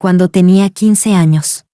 cuando tenía 15 años.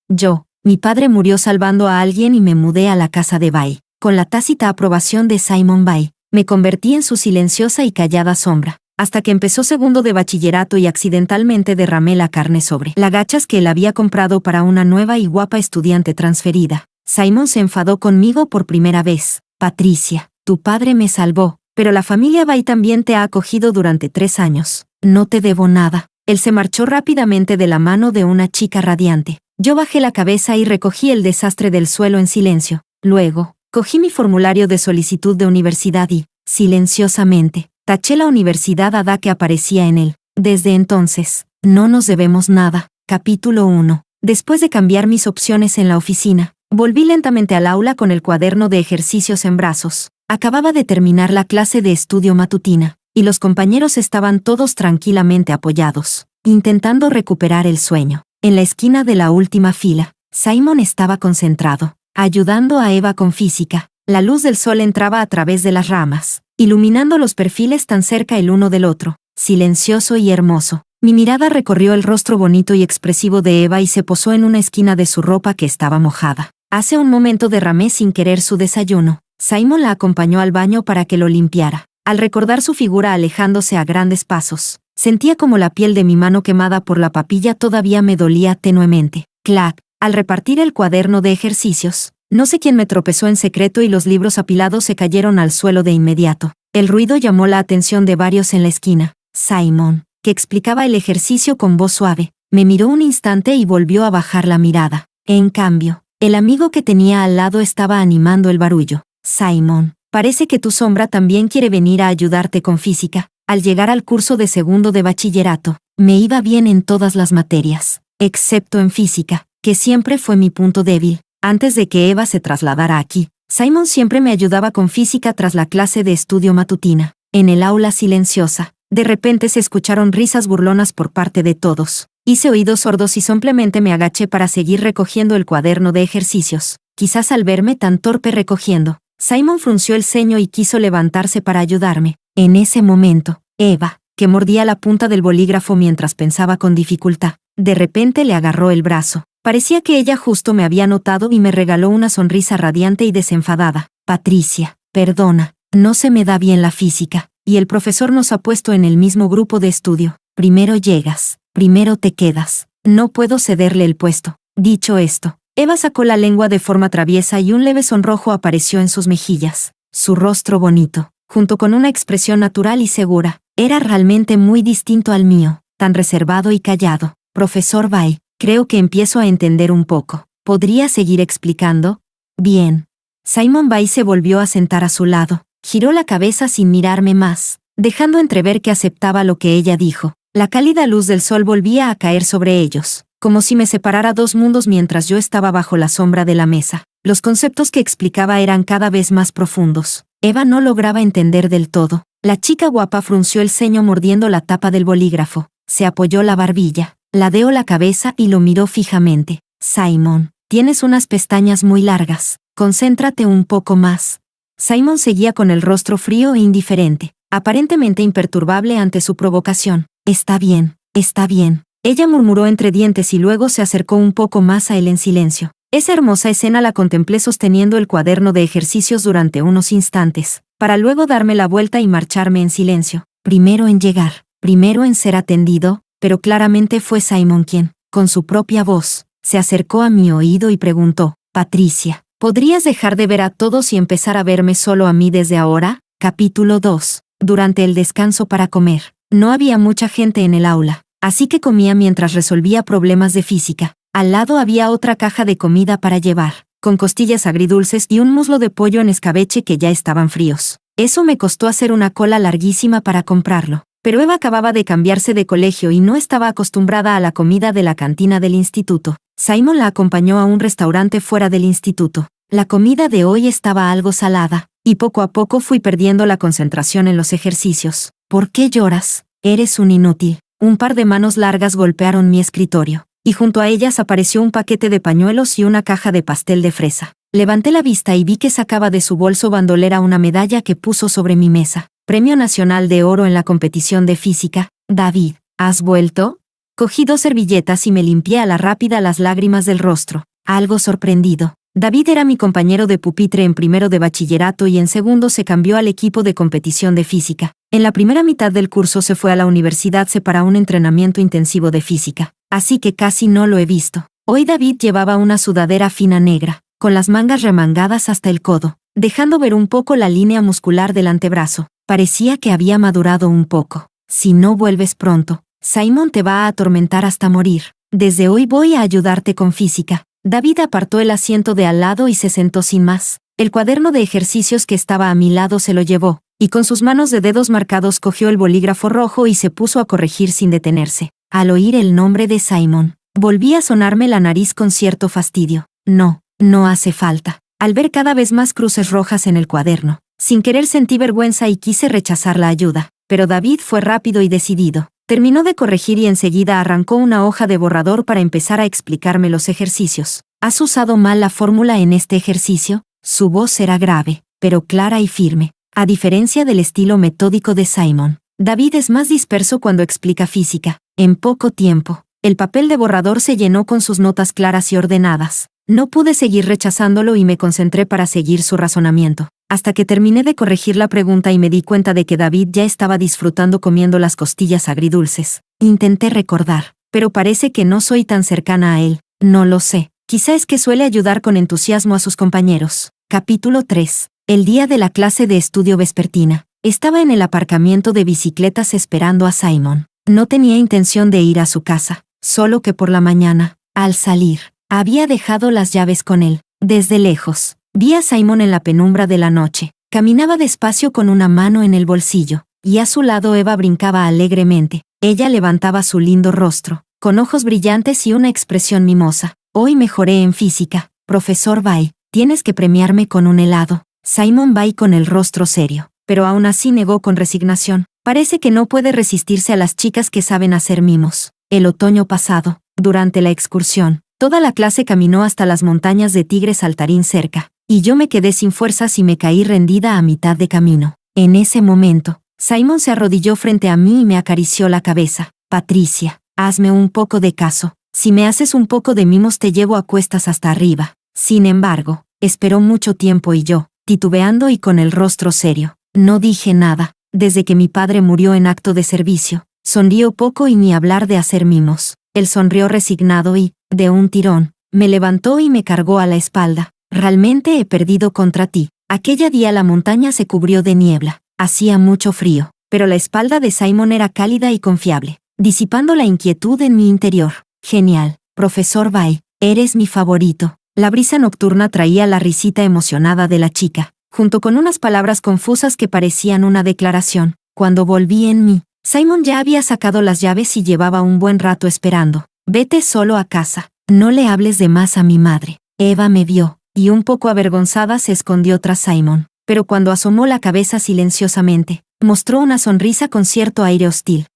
Mi padre murió salvando a alguien y me mudé a la casa de Bai. Con la tácita aprobación de Simon Bai, me convertí en su silenciosa y callada sombra, hasta que empezó segundo de bachillerato y accidentalmente derramé la carne sobre las gachas que él había comprado para una nueva y guapa estudiante transferida. Simon se enfadó conmigo por primera vez. Patricia, tu padre me salvó, pero la familia Bai también te ha acogido durante 3 años. No te debo nada. Él se marchó rápidamente de la mano de una chica radiante. Yo bajé la cabeza y recogí el desastre del suelo en silencio. Luego, cogí mi formulario de solicitud de universidad y, silenciosamente, taché la universidad Ada que aparecía en él. Desde entonces, no nos debemos nada. Capítulo 1. Después de cambiar mis opciones en la oficina, volví lentamente al aula con el cuaderno de ejercicios en brazos. Acababa de terminar la clase de estudio matutina, y los compañeros estaban todos tranquilamente apoyados, intentando recuperar el sueño. En la esquina de la última fila, Simon estaba concentrado, ayudando a Eva con física. La luz del sol entraba a través de las ramas, iluminando los perfiles tan cerca el uno del otro, silencioso y hermoso. Mi mirada recorrió el rostro bonito y expresivo de Eva y se posó en una esquina de su ropa que estaba mojada. Hace un momento derramé sin querer su desayuno. Simon la acompañó al baño para que lo limpiara. Al recordar su figura alejándose a grandes pasos, sentía como la piel de mi mano quemada por la papilla todavía me dolía tenuemente. Clac. Al repartir el cuaderno de ejercicios, no sé quién me tropezó en secreto y los libros apilados se cayeron al suelo de inmediato. El ruido llamó la atención de varios en la esquina. Simon, que explicaba el ejercicio con voz suave, me miró un instante y volvió a bajar la mirada. En cambio, el amigo que tenía al lado estaba animando el barullo. Simon, parece que tu sombra también quiere venir a ayudarte con física. Al llegar al curso de segundo de bachillerato, me iba bien en todas las materias, excepto en física, que siempre fue mi punto débil. Antes de que Eva se trasladara aquí, Simon siempre me ayudaba con física tras la clase de estudio matutina. En el aula silenciosa, de repente se escucharon risas burlonas por parte de todos. Hice oídos sordos y simplemente me agaché para seguir recogiendo el cuaderno de ejercicios. Quizás al verme tan torpe recogiendo, Simon frunció el ceño y quiso levantarse para ayudarme. En ese momento, Eva, que mordía la punta del bolígrafo mientras pensaba con dificultad, de repente le agarró el brazo. Parecía que ella justo me había notado y me regaló una sonrisa radiante y desenfadada. Patricia, perdona, no se me da bien la física, y el profesor nos ha puesto en el mismo grupo de estudio. Primero llegas, primero te quedas. No puedo cederle el puesto. Dicho esto, Eva sacó la lengua de forma traviesa y un leve sonrojo apareció en sus mejillas. Su rostro bonito, junto con una expresión natural y segura, era realmente muy distinto al mío, tan reservado y callado. Profesor Bai, creo que empiezo a entender un poco. ¿Podría seguir explicando? Bien. Simon Bai se volvió a sentar a su lado, giró la cabeza sin mirarme más, dejando entrever que aceptaba lo que ella dijo. La cálida luz del sol volvía a caer sobre ellos, como si me separara dos mundos mientras yo estaba bajo la sombra de la mesa. Los conceptos que explicaba eran cada vez más profundos. Eva no lograba entender del todo. La chica guapa frunció el ceño mordiendo la tapa del bolígrafo. Se apoyó la barbilla, ladeó la cabeza y lo miró fijamente. Simon, tienes unas pestañas muy largas. Concéntrate un poco más. Simon seguía con el rostro frío e indiferente, aparentemente imperturbable ante su provocación. Está bien, está bien. Ella murmuró entre dientes y luego se acercó un poco más a él en silencio. Esa hermosa escena la contemplé sosteniendo el cuaderno de ejercicios durante unos instantes, para luego darme la vuelta y marcharme en silencio. Primero en llegar, primero en ser atendido, pero claramente fue Simon quien, con su propia voz, se acercó a mi oído y preguntó, Patricia, ¿podrías dejar de ver a todos y empezar a verme solo a mí desde ahora? Capítulo 2. Durante el descanso para comer, no había mucha gente en el aula, así que comía mientras resolvía problemas de física. Al lado había otra caja de comida para llevar, con costillas agridulces y un muslo de pollo en escabeche que ya estaban fríos. Eso me costó hacer una cola larguísima para comprarlo. Pero Eva acababa de cambiarse de colegio y no estaba acostumbrada a la comida de la cantina del instituto. Simon la acompañó a un restaurante fuera del instituto. La comida de hoy estaba algo salada, y poco a poco fui perdiendo la concentración en los ejercicios. ¿Por qué lloras? Eres un inútil. Un par de manos largas golpearon mi escritorio, y junto a ellas apareció un paquete de pañuelos y una caja de pastel de fresa. Levanté la vista y vi que sacaba de su bolso bandolera una medalla que puso sobre mi mesa. Premio Nacional de Oro en la competición de física. David, ¿has vuelto? Cogí 2 servilletas y me limpié a la rápida las lágrimas del rostro. Algo sorprendido. David era mi compañero de pupitre en primero de bachillerato y en segundo se cambió al equipo de competición de física. En la primera mitad del curso se fue a la universidad para un entrenamiento intensivo de física, así que casi no lo he visto. Hoy David llevaba una sudadera fina negra, con las mangas remangadas hasta el codo, dejando ver un poco la línea muscular del antebrazo. Parecía que había madurado un poco. Si no vuelves pronto, Simon te va a atormentar hasta morir. Desde hoy voy a ayudarte con física. David apartó el asiento de al lado y se sentó sin más. El cuaderno de ejercicios que estaba a mi lado se lo llevó, y con sus manos de dedos marcados cogió el bolígrafo rojo y se puso a corregir sin detenerse. Al oír el nombre de Simon, volví a sonarme la nariz con cierto fastidio. No hace falta. Al ver cada vez más cruces rojas en el cuaderno, sin querer sentí vergüenza y quise rechazar la ayuda, pero David fue rápido y decidido. Terminó de corregir y enseguida arrancó una hoja de borrador para empezar a explicarme los ejercicios. ¿Has usado mal la fórmula en este ejercicio? Su voz era grave, pero clara y firme. A diferencia del estilo metódico de Simon, David es más disperso cuando explica física. En poco tiempo, el papel de borrador se llenó con sus notas claras y ordenadas. No pude seguir rechazándolo y me concentré para seguir su razonamiento, hasta que terminé de corregir la pregunta y me di cuenta de que David ya estaba disfrutando comiendo las costillas agridulces. Intenté recordar, pero parece que no soy tan cercana a él. No lo sé. Quizá es que suele ayudar con entusiasmo a sus compañeros. Capítulo 3. El día de la clase de estudio vespertina. Estaba en el aparcamiento de bicicletas esperando a Simon. No tenía intención de ir a su casa, solo que por la mañana, al salir, había dejado las llaves con él. Desde lejos, vi a Simon en la penumbra de la noche. Caminaba despacio con una mano en el bolsillo, y a su lado Eva brincaba alegremente. Ella levantaba su lindo rostro, con ojos brillantes y una expresión mimosa. Hoy mejoré en física, profesor Bai. Tienes que premiarme con un helado. Simon Bai con el rostro serio, pero aún así negó con resignación. Parece que no puede resistirse a las chicas que saben hacer mimos. El otoño pasado, durante la excursión, toda la clase caminó hasta las montañas de Tigre Saltarín cerca, y yo me quedé sin fuerzas y me caí rendida a mitad de camino. En ese momento, Simon se arrodilló frente a mí y me acarició la cabeza. Patricia, hazme un poco de caso. Si me haces un poco de mimos te llevo a cuestas hasta arriba. Sin embargo, esperó mucho tiempo y yo, titubeando y con el rostro serio, no dije nada. Desde que mi padre murió en acto de servicio, sonrió poco y ni hablar de hacer mimos. Él sonrió resignado y, de un tirón, me levantó y me cargó a la espalda. Realmente he perdido contra ti. Aquella día la montaña se cubrió de niebla. Hacía mucho frío, pero la espalda de Simon era cálida y confiable, disipando la inquietud en mi interior. Genial, profesor Bai, eres mi favorito. La brisa nocturna traía la risita emocionada de la chica, junto con unas palabras confusas que parecían una declaración. Cuando volví en mí, Simon ya había sacado las llaves y llevaba un buen rato esperando. Vete solo a casa. No le hables de más a mi madre. Eva me vio, y un poco avergonzada se escondió tras Simon, pero cuando asomó la cabeza silenciosamente, mostró una sonrisa con cierto aire hostil.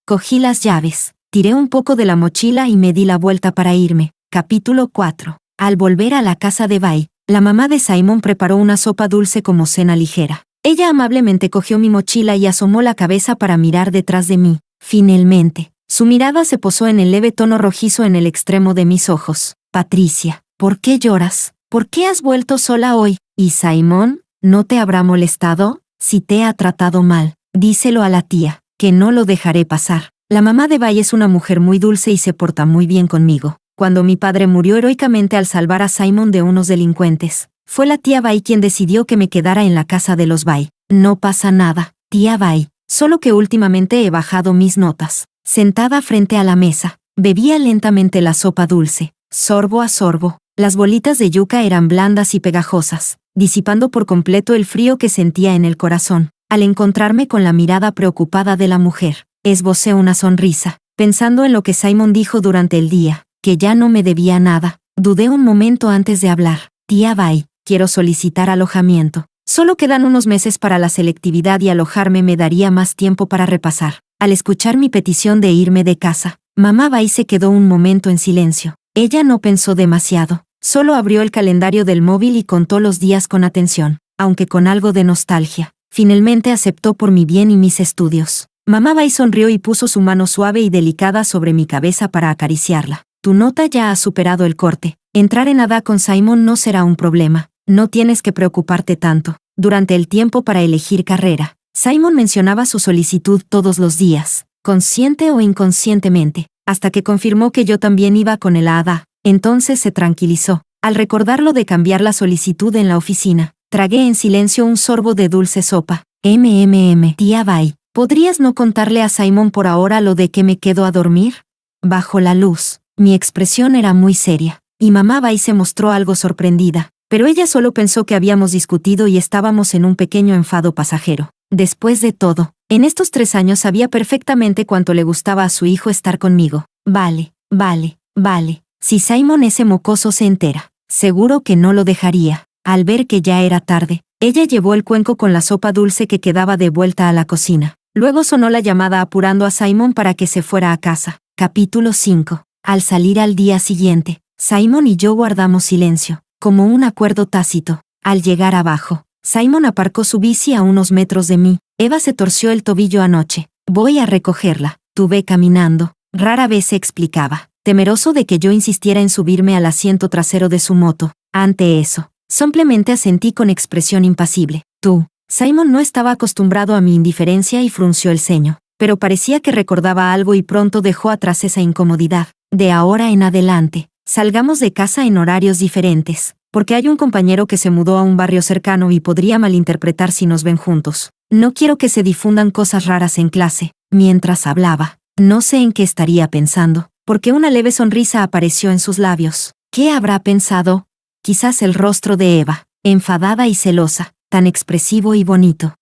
Cogí las llaves, tiré un poco de la mochila y me di la vuelta para irme. Capítulo 4. Al volver a la casa de Bai, la mamá de Simon preparó una sopa dulce como cena ligera. Ella amablemente cogió mi mochila y asomó la cabeza para mirar detrás de mí. Finalmente, su mirada se posó en el leve tono rojizo en el extremo de mis ojos. Patricia, ¿por qué lloras? ¿Por qué has vuelto sola hoy? ¿Y Simon? ¿No te habrá molestado? Si te ha tratado mal, díselo a la tía, que no lo dejaré pasar. La mamá de Bai es una mujer muy dulce y se porta muy bien conmigo. Cuando mi padre murió heroicamente al salvar a Simon de unos delincuentes, fue la tía Bai quien decidió que me quedara en la casa de los Bai. No pasa nada, tía Bai, solo que últimamente he bajado mis notas. Sentada frente a la mesa, bebía lentamente la sopa dulce, sorbo a sorbo. Las bolitas de yuca eran blandas y pegajosas, disipando por completo el frío que sentía en el corazón. Al encontrarme con la mirada preocupada de la mujer, esbocé una sonrisa, pensando en lo que Simon dijo durante el día, que ya no me debía nada. Dudé un momento antes de hablar. Tía Bai, quiero solicitar alojamiento. Solo quedan unos meses para la selectividad y alojarme me daría más tiempo para repasar. Al escuchar mi petición de irme de casa, mamá Bai se quedó un momento en silencio. Ella no pensó demasiado. Solo abrió el calendario del móvil y contó los días con atención, aunque con algo de nostalgia. Finalmente aceptó por mi bien y mis estudios. Mamá Bai sonrió y puso su mano suave y delicada sobre mi cabeza para acariciarla. Tu nota ya ha superado el corte. Entrar en ADA con Simon no será un problema. No tienes que preocuparte tanto. Durante el tiempo para elegir carrera, Simon mencionaba su solicitud todos los días, consciente o inconscientemente, hasta que confirmó que yo también iba con el ADA. Entonces se tranquilizó. Al recordarlo de cambiar la solicitud en la oficina, tragué en silencio un sorbo de dulce sopa. Tía Bai, ¿podrías no contarle a Simon por ahora lo de que me quedo a dormir? Bajo la luz, mi expresión era muy seria, y mamá Bai se mostró algo sorprendida, pero ella solo pensó que habíamos discutido y estábamos en un pequeño enfado pasajero. Después de todo, en estos 3 años sabía perfectamente cuánto le gustaba a su hijo estar conmigo. Vale. Si Simon ese mocoso se entera, seguro que no lo dejaría. Al ver que ya era tarde, ella llevó el cuenco con la sopa dulce que quedaba de vuelta a la cocina. Luego sonó la llamada apurando a Simon para que se fuera a casa. Capítulo 5. Al salir al día siguiente, Simon y yo guardamos silencio, como un acuerdo tácito. Al llegar abajo, Simon aparcó su bici a unos metros de mí. Eva se torció el tobillo anoche. Voy a recogerla. Tuve caminando. Rara vez se explicaba, temeroso de que yo insistiera en subirme al asiento trasero de su moto. Ante eso, simplemente asentí con expresión impasible. Simon no estaba acostumbrado a mi indiferencia y frunció el ceño, pero parecía que recordaba algo y pronto dejó atrás esa incomodidad. De ahora en adelante, salgamos de casa en horarios diferentes, porque hay un compañero que se mudó a un barrio cercano y podría malinterpretar si nos ven juntos. No quiero que se difundan cosas raras en clase. Mientras hablaba, no sé en qué estaría pensando, porque una leve sonrisa apareció en sus labios. ¿Qué habrá pensado? Quizás el rostro de Eva, enfadada y celosa, tan expresivo y bonito.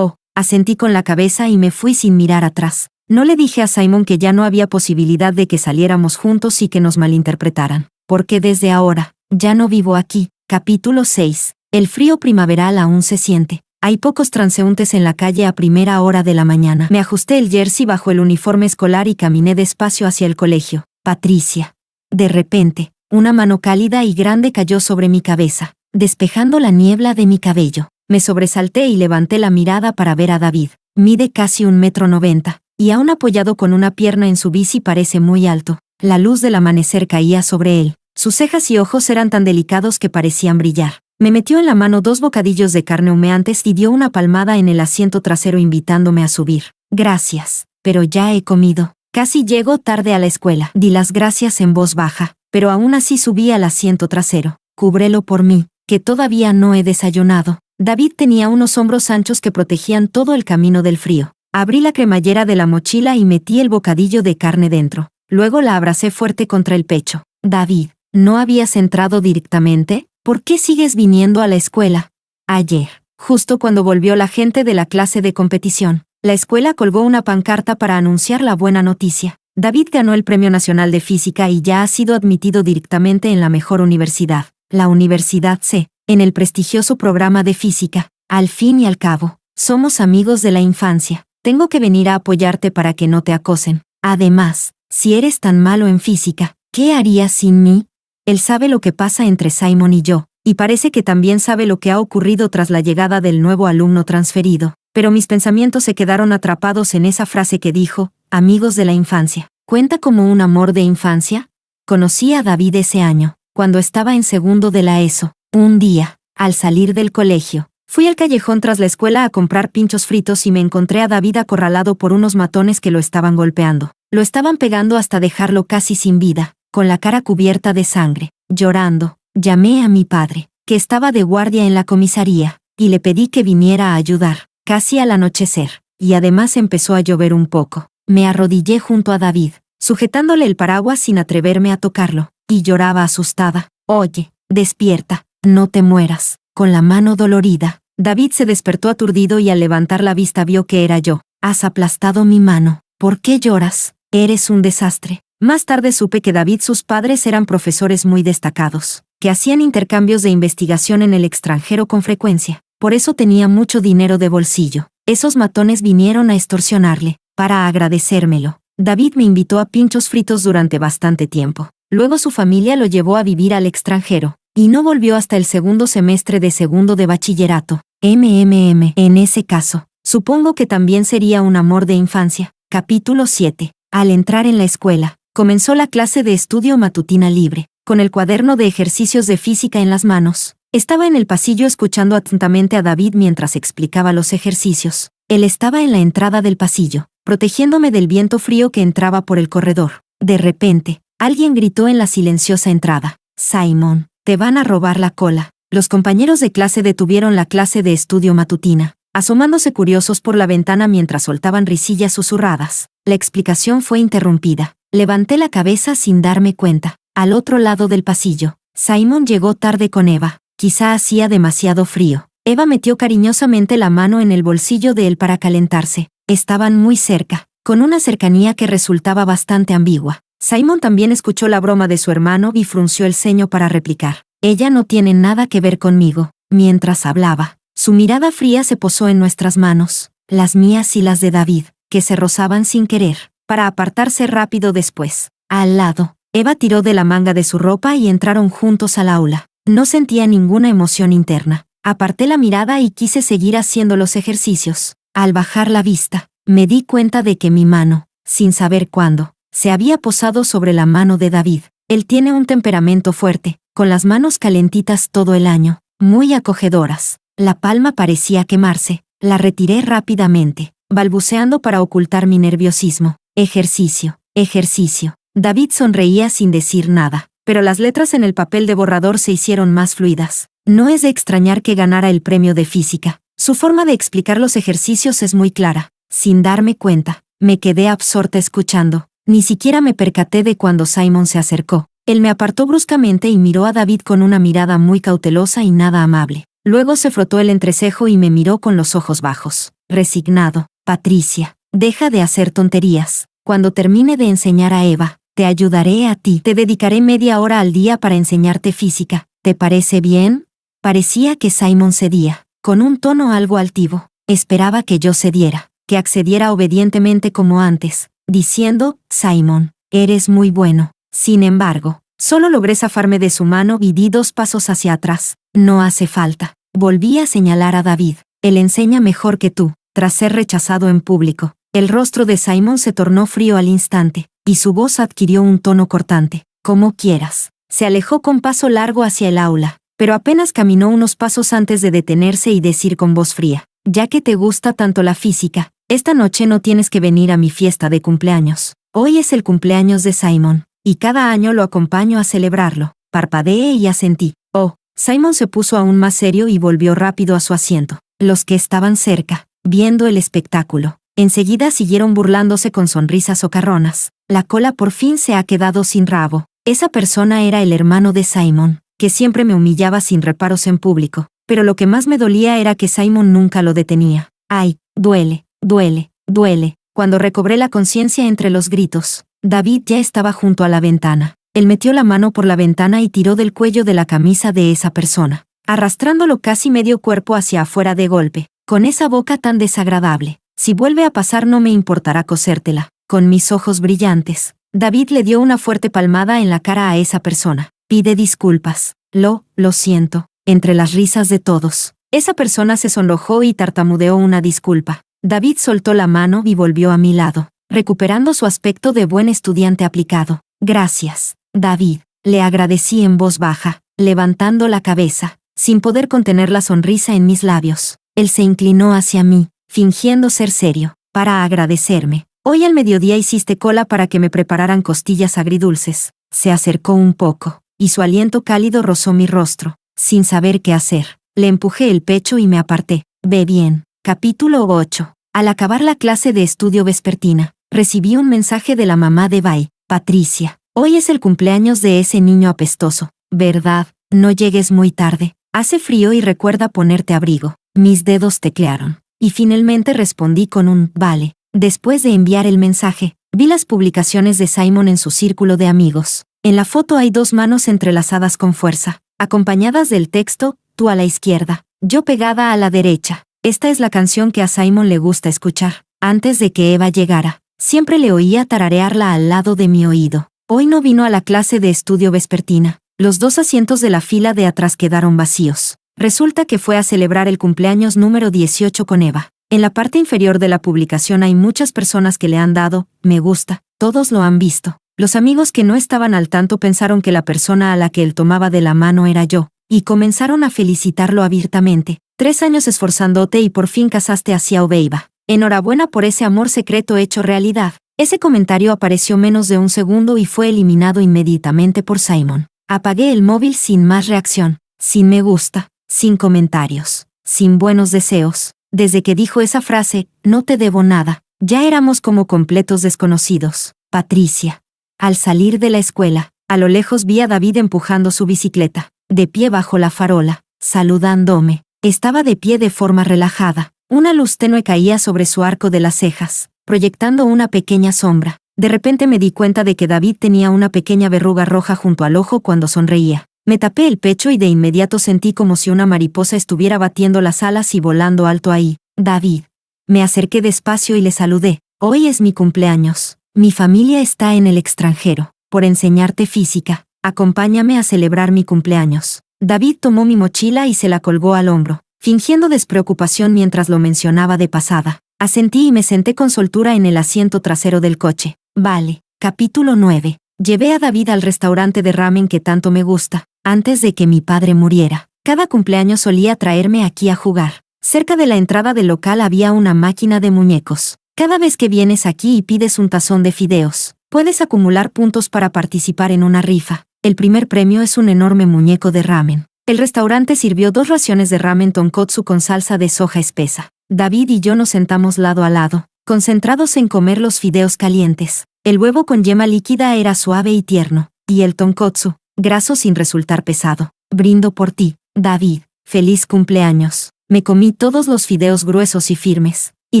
Asentí con la cabeza y me fui sin mirar atrás. No le dije a Simon que ya no había posibilidad de que saliéramos juntos y que nos malinterpretaran, porque desde ahora, ya no vivo aquí. Capítulo 6. El frío primaveral aún se siente. Hay pocos transeúntes en la calle a primera hora de la mañana. Me ajusté el jersey bajo el uniforme escolar y caminé despacio hacia el colegio. Patricia. De repente, una mano cálida y grande cayó sobre mi cabeza, despejando la niebla de mi cabello. Me sobresalté y levanté la mirada para ver a David. Mide casi 1,90 m, y aún apoyado con una pierna en su bici parece muy alto. La luz del amanecer caía sobre él. Sus cejas y ojos eran tan delicados que parecían brillar. Me metió en la mano 2 bocadillos de carne humeantes y dio una palmada en el asiento trasero invitándome a subir. Gracias, pero ya he comido. Casi llego tarde a la escuela. Di las gracias en voz baja, pero aún así subí al asiento trasero. Cúbrelo por mí, que todavía no he desayunado. David tenía unos hombros anchos que protegían todo el camino del frío. Abrí la cremallera de la mochila y metí el bocadillo de carne dentro. Luego la abracé fuerte contra el pecho. David, ¿no habías entrado directamente? ¿Por qué sigues viniendo a la escuela? Ayer, justo cuando volvió la gente de la clase de competición, la escuela colgó una pancarta para anunciar la buena noticia. David ganó el Premio Nacional de Física y ya ha sido admitido directamente en la mejor universidad, la Universidad C, en el prestigioso programa de física. Al fin y al cabo, somos amigos de la infancia. Tengo que venir a apoyarte para que no te acosen. Además, si eres tan malo en física, ¿qué harías sin mí? Él sabe lo que pasa entre Simon y yo, y parece que también sabe lo que ha ocurrido tras la llegada del nuevo alumno transferido, pero mis pensamientos se quedaron atrapados en esa frase que dijo, amigos de la infancia. ¿Cuenta como un amor de infancia? Conocí a David ese año, cuando estaba en segundo de la ESO. Un día, al salir del colegio, fui al callejón tras la escuela a comprar pinchos fritos y me encontré a David acorralado por unos matones que lo estaban golpeando. Lo estaban pegando hasta dejarlo casi sin vida, con la cara cubierta de sangre. Llorando, llamé a mi padre, que estaba de guardia en la comisaría, y le pedí que viniera a ayudar. Casi al anochecer, y además empezó a llover un poco. Me arrodillé junto a David, sujetándole el paraguas sin atreverme a tocarlo, y lloraba asustada. Oye, despierta, no te mueras. Con la mano dolorida, David se despertó aturdido y al levantar la vista vio que era yo. Has aplastado mi mano. ¿Por qué lloras? Eres un desastre. Más tarde supe que David sus padres eran profesores muy destacados, que hacían intercambios de investigación en el extranjero con frecuencia. Por eso tenía mucho dinero de bolsillo. Esos matones vinieron a extorsionarle. Para agradecérmelo, David me invitó a pinchos fritos durante bastante tiempo. Luego su familia lo llevó a vivir al extranjero, y no volvió hasta el segundo semestre de segundo de bachillerato. En ese caso, supongo que también sería un amor de infancia. Capítulo 7. Al entrar en la escuela, comenzó la clase de estudio matutina libre, con el cuaderno de ejercicios de física en las manos. Estaba en el pasillo escuchando atentamente a David mientras explicaba los ejercicios. Él estaba en la entrada del pasillo, protegiéndome del viento frío que entraba por el corredor. De repente, alguien gritó en la silenciosa entrada: «Simon, te van a robar la cola». Los compañeros de clase detuvieron la clase de estudio matutina, asomándose curiosos por la ventana mientras soltaban risillas susurradas. La explicación fue interrumpida. Levanté la cabeza sin darme cuenta. Al otro lado del pasillo, Simon llegó tarde con Eva. Quizá hacía demasiado frío. Eva metió cariñosamente la mano en el bolsillo de él para calentarse. Estaban muy cerca, con una cercanía que resultaba bastante ambigua. Simon también escuchó la broma de su hermano y frunció el ceño para replicar: «Ella no tiene nada que ver conmigo». Mientras hablaba, su mirada fría se posó en nuestras manos, las mías y las de David, que se rozaban sin querer, para apartarse rápido después. Al lado, Eva tiró de la manga de su ropa y entraron juntos al aula. No sentía ninguna emoción interna. Aparté la mirada y quise seguir haciendo los ejercicios. Al bajar la vista, me di cuenta de que mi mano, sin saber cuándo, se había posado sobre la mano de David. Él tiene un temperamento fuerte, con las manos calentitas todo el año, muy acogedoras. La palma parecía quemarse. La retiré rápidamente, balbuceando para ocultar mi nerviosismo. Ejercicio, ejercicio. David sonreía sin decir nada, pero las letras en el papel de borrador se hicieron más fluidas. No es de extrañar que ganara el premio de física. Su forma de explicar los ejercicios es muy clara. Sin darme cuenta, me quedé absorta escuchando. Ni siquiera me percaté de cuando Simon se acercó. Él me apartó bruscamente y miró a David con una mirada muy cautelosa y nada amable. Luego se frotó el entrecejo y me miró con los ojos bajos. Resignado: «Patricia, deja de hacer tonterías. Cuando termine de enseñar a Eva, te ayudaré a ti. Te dedicaré media hora al día para enseñarte física. ¿Te parece bien?». Parecía que Simon cedía, con un tono algo altivo. Esperaba que yo cediera, que accediera obedientemente como antes, diciendo: «Simon, eres muy bueno». Sin embargo, solo logré zafarme de su mano y di 2 pasos hacia atrás. «No hace falta». Volví a señalar a David. «Él enseña mejor que tú». Tras ser rechazado en público, el rostro de Simon se tornó frío al instante, y su voz adquirió un tono cortante. «Como quieras». Se alejó con paso largo hacia el aula, pero apenas caminó unos pasos antes de detenerse y decir con voz fría: «Ya que te gusta tanto la física, esta noche no tienes que venir a mi fiesta de cumpleaños. Hoy es el cumpleaños de Simon, y cada año lo acompaño a celebrarlo». Parpadeé y asentí. «Oh». Simon se puso aún más serio y volvió rápido a su asiento. Los que estaban cerca, viendo el espectáculo, enseguida siguieron burlándose con sonrisas socarronas. La cola por fin se ha quedado sin rabo. Esa persona era el hermano de Simon, que siempre me humillaba sin reparos en público, pero lo que más me dolía era que Simon nunca lo detenía. «Ay, duele, duele, duele». Cuando recobré la conciencia entre los gritos, David ya estaba junto a la ventana. Él metió la mano por la ventana y tiró del cuello de la camisa de esa persona, arrastrándolo casi medio cuerpo hacia afuera de golpe. «Con esa boca tan desagradable. Si vuelve a pasar no me importará cosértela». Con mis ojos brillantes, David le dio una fuerte palmada en la cara a esa persona. «Pide disculpas». Lo siento». Entre las risas de todos, esa persona se sonrojó y tartamudeó una disculpa. David soltó la mano y volvió a mi lado, recuperando su aspecto de buen estudiante aplicado. «Gracias, David», le agradecí en voz baja, levantando la cabeza, sin poder contener la sonrisa en mis labios. Él se inclinó hacia mí, fingiendo ser serio, para agradecerme. «Hoy al mediodía hiciste cola para que me prepararan costillas agridulces». Se acercó un poco, y su aliento cálido rozó mi rostro. Sin saber qué hacer, le empujé el pecho y me aparté. «Ve bien». Capítulo 8. Al acabar la clase de estudio vespertina, recibí un mensaje de la mamá de Bai. «Patricia, hoy es el cumpleaños de ese niño apestoso, ¿verdad? No llegues muy tarde. Hace frío y recuerda ponerte abrigo». Mis dedos teclearon, y finalmente respondí con un «vale». Después de enviar el mensaje, vi las publicaciones de Simon en su círculo de amigos. En la foto hay 2 manos entrelazadas con fuerza, acompañadas del texto: «Tú a la izquierda, yo pegada a la derecha». Esta es la canción que a Simon le gusta escuchar. Antes de que Eva llegara, siempre le oía tararearla al lado de mi oído. Hoy no vino a la clase de estudio vespertina. Los 2 asientos de la fila de atrás quedaron vacíos. Resulta que fue a celebrar el cumpleaños número 18 con Eva. En la parte inferior de la publicación hay muchas personas que le han dado me gusta, todos lo han visto. Los amigos que no estaban al tanto pensaron que la persona a la que él tomaba de la mano era yo, y comenzaron a felicitarlo abiertamente. 3 años esforzándote y por fin casaste a Xiao Beiba. Enhorabuena por ese amor secreto hecho realidad. Ese comentario apareció menos de un segundo y fue eliminado inmediatamente por Simon. Apagué el móvil sin más reacción, sin me gusta, sin comentarios, sin buenos deseos. Desde que dijo esa frase, no te debo nada, ya éramos como completos desconocidos. Patricia. Al salir de la escuela, a lo lejos vi a David empujando su bicicleta, de pie bajo la farola, saludándome. Estaba de pie de forma relajada. Una luz tenue caía sobre su arco de las cejas, proyectando una pequeña sombra. De repente me di cuenta de que David tenía una pequeña verruga roja junto al ojo cuando sonreía. Me tapé el pecho y de inmediato sentí como si una mariposa estuviera batiendo las alas y volando alto ahí. David. Me acerqué despacio y le saludé. Hoy es mi cumpleaños. Mi familia está en el extranjero. Por enseñarte física, acompáñame a celebrar mi cumpleaños. David tomó mi mochila y se la colgó al hombro, fingiendo despreocupación mientras lo mencionaba de pasada. Asentí y me senté con soltura en el asiento trasero del coche. Vale. Capítulo 9. Llevé a David al restaurante de ramen que tanto me gusta, antes de que mi padre muriera. Cada cumpleaños solía traerme aquí a jugar. Cerca de la entrada del local había una máquina de muñecos. Cada vez que vienes aquí y pides un tazón de fideos, puedes acumular puntos para participar en una rifa. El primer premio es un enorme muñeco de ramen. El restaurante sirvió 2 raciones de ramen tonkotsu con salsa de soja espesa. David y yo nos sentamos lado a lado, concentrados en comer los fideos calientes. El huevo con yema líquida era suave y tierno, y el tonkotsu, graso sin resultar pesado. Brindo por ti, David. Feliz cumpleaños. Me comí todos los fideos gruesos y firmes, y